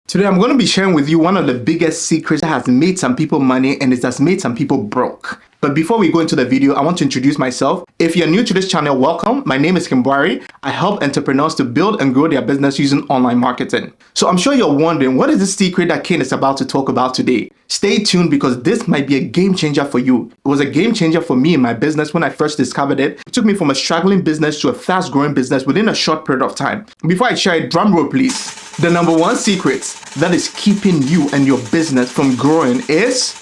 Today, I'm going to be sharing with you one of the biggest secrets that has made some people money and it has made some people broke. But before we go into the video, I want to introduce myself. If you're new to this channel, welcome. My name is Kimbwari. I help entrepreneurs to build and grow their business using online marketing. So I'm sure you're wondering, what is the secret that Kane is about to talk about today? Stay tuned because this might be a game changer for you. It was a game changer for me in my business when I first discovered it. It took me from a struggling business to a fast growing business within a short period of time. Before I share it, drum roll please. The number one secret that is keeping you and your business from growing is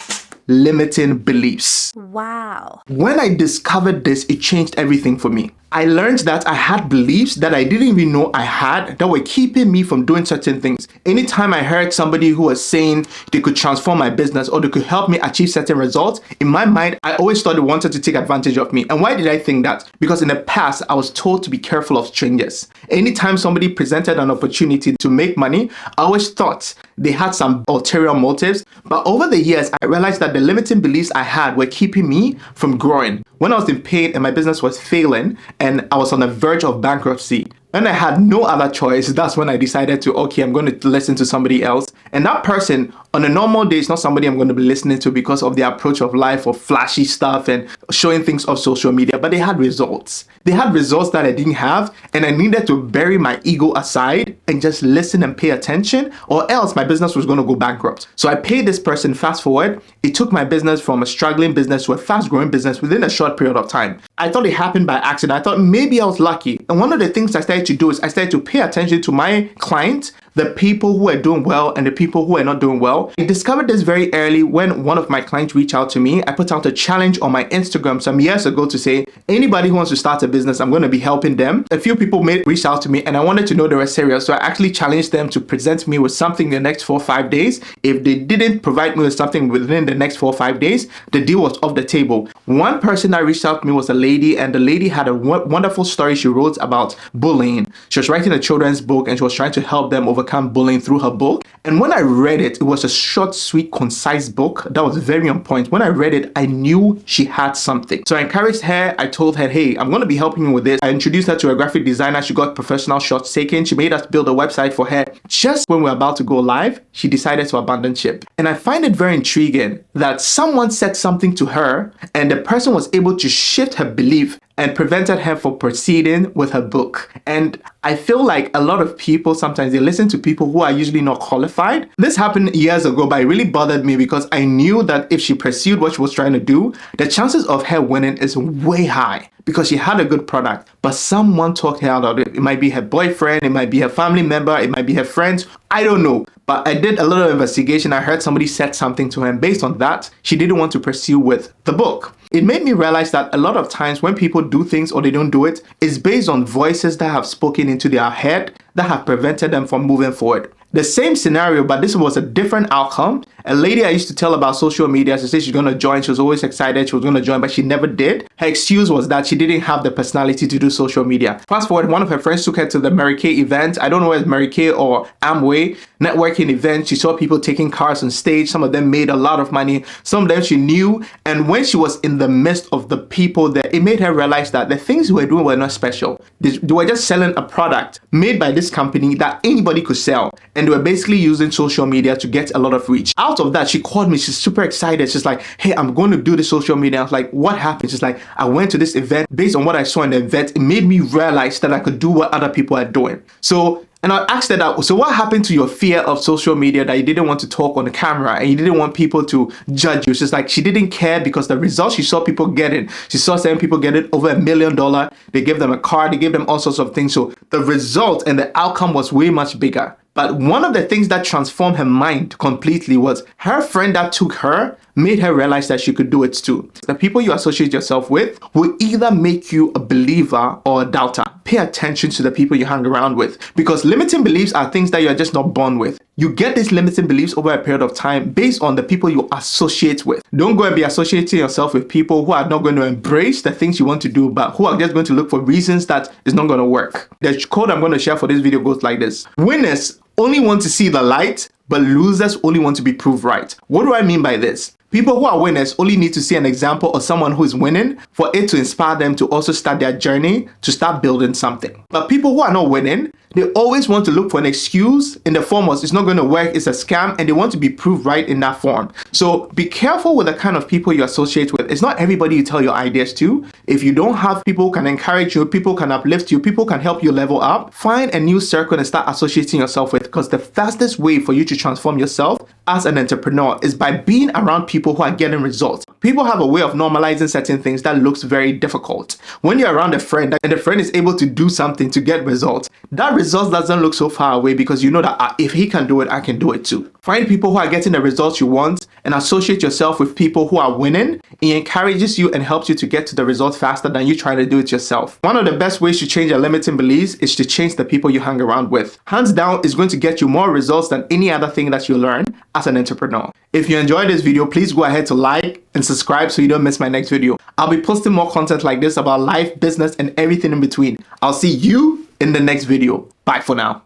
limiting beliefs. Wow. When I discovered this, it changed everything for me. I learned that I had beliefs that I didn't even know I had that were keeping me from doing certain things. Anytime I heard somebody who was saying they could transform my business or they could help me achieve certain results, in my mind, I always thought they wanted to take advantage of me. And why did I think that? Because in the past, I was told to be careful of strangers. Anytime somebody presented an opportunity to make money, I always thought they had some ulterior motives. But over the years, I realized that the limiting beliefs I had were keeping me from growing. When I was in pain and my business was failing and I was on the verge of bankruptcy, and I had no other choice, that's when I decided to, okay, I'm going to listen to somebody else. And that person, on a normal day, is not somebody I'm going to be listening to because of their approach of life or flashy stuff and showing things off social media, but they had results. They had results that I didn't have, and I needed to bury my ego aside and just listen and pay attention, or else my business was going to go bankrupt. So I paid this person. Fast forward, it took my business from a struggling business to a fast growing business within a short period of time. I thought it happened by accident. I thought maybe I was lucky. And one of the things I started to do is I started to pay attention to my clients, the people who are doing well and the people who are not doing well. I discovered this very early when one of my clients reached out to me. I put out a challenge on my Instagram some years ago to say, anybody who wants to start a business, I'm going to be helping them. A few people reached out to me and I wanted to know they were serious. So I actually challenged them to present me with something in the next 4 or 5 days. If they didn't provide me with something within the next 4 or 5 days, the deal was off the table. One person that reached out to me was a lady, and the lady had a wonderful story she wrote about bullying. She was writing a children's book and she was trying to help them overcome bullying through her book. And when I read it, it was a short, sweet, concise book that was very on point. When I read it, I knew she had something. So I encouraged her. I told her, hey, I'm going to be helping you with this. I introduced her to a graphic designer. She got professional shots taken. She made us build a website for her. Just when we were about to go live, she decided to abandon ship. And I find it very intriguing that someone said something to her and the person was able to shift her belief and prevented her from proceeding with her book. And I feel like a lot of people, sometimes they listen to people who are usually not qualified. This happened years ago, but it really bothered me because I knew that if she pursued what she was trying to do, the chances of her winning is way high because she had a good product, but someone talked her out of it. It might be her boyfriend, it might be her family member, it might be her friends, I don't know. But I did a little investigation. I heard somebody said something to her, and based on that, she didn't want to pursue with the book. It made me realize that a lot of times when people do things or they don't do it, it's based on voices that have spoken into their head that have prevented them from moving forward. The same scenario, but this was a different outcome. A lady I used to tell about social media, she said she's going to join. She was always excited she was going to join, but she never did. Her excuse was that she didn't have the personality to do social media. Fast forward, one of her friends took her to the Mary Kay event. I don't know whether Mary Kay or Amway networking event. She saw people taking cars on stage. Some of them made a lot of money. Some of them she knew. And when she was in the midst of the people there, it made her realize that the things they were doing were not special. They were just selling a product made by this company that anybody could sell. And they were basically using social media to get a lot of reach. Out of that, she called me. She's super excited. She's like, hey, I'm going to do the social media. I was like, what happened? She's like, I went to this event. Based on what I saw in the event, it made me realize that I could do what other people are doing. And I asked her that, so what happened to your fear of social media that you didn't want to talk on the camera and you didn't want people to judge you? She's like, she didn't care because the results she saw people getting, she saw 7 people getting over $1 million. They gave them a car, they gave them all sorts of things. So the result and the outcome was way much bigger. But one of the things that transformed her mind completely was her friend that took her made her realize that she could do it too. The people you associate yourself with will either make you a believer or a doubter. Pay attention to the people you hang around with because limiting beliefs are things that you're just not born with. You get these limiting beliefs over a period of time based on the people you associate with. Don't go and be associating yourself with people who are not going to embrace the things you want to do, but who are just going to look for reasons that it's not going to work. The code I'm going to share for this video goes like this. Winners only want to see the light, but losers only want to be proved right. What do I mean by this? People who are winners only need to see an example of someone who is winning for it to inspire them to also start their journey to start building something. But people who are not winning, They always want to look for an excuse in the form of it's not going to work, it's a scam, and they want to be proved right in that form. So be careful with the kind of people you associate with. It's not everybody you tell your ideas to. If you don't have people who can encourage you, people can uplift you, people can help you level up, find a new circle and start associating yourself with, because the fastest way for you to transform yourself as an entrepreneur is by being around people who are getting results. People have a way of normalizing certain things that looks very difficult. When you're around a friend and the friend is able to do something to get results, that result doesn't look so far away because you know that if he can do it, I can do it too. Find people who are getting the results you want and associate yourself with people who are winning. It encourages you and helps you to get to the results faster than you trying to do it yourself. One of the best ways to change your limiting beliefs is to change the people you hang around with. Hands down, is going to get you more results than any other thing that you learn as an entrepreneur. If you enjoyed this video, please go ahead to like and subscribe so you don't miss my next video. I'll be posting more content like this about life, business, and everything in between. I'll see you in the next video. Bye for now.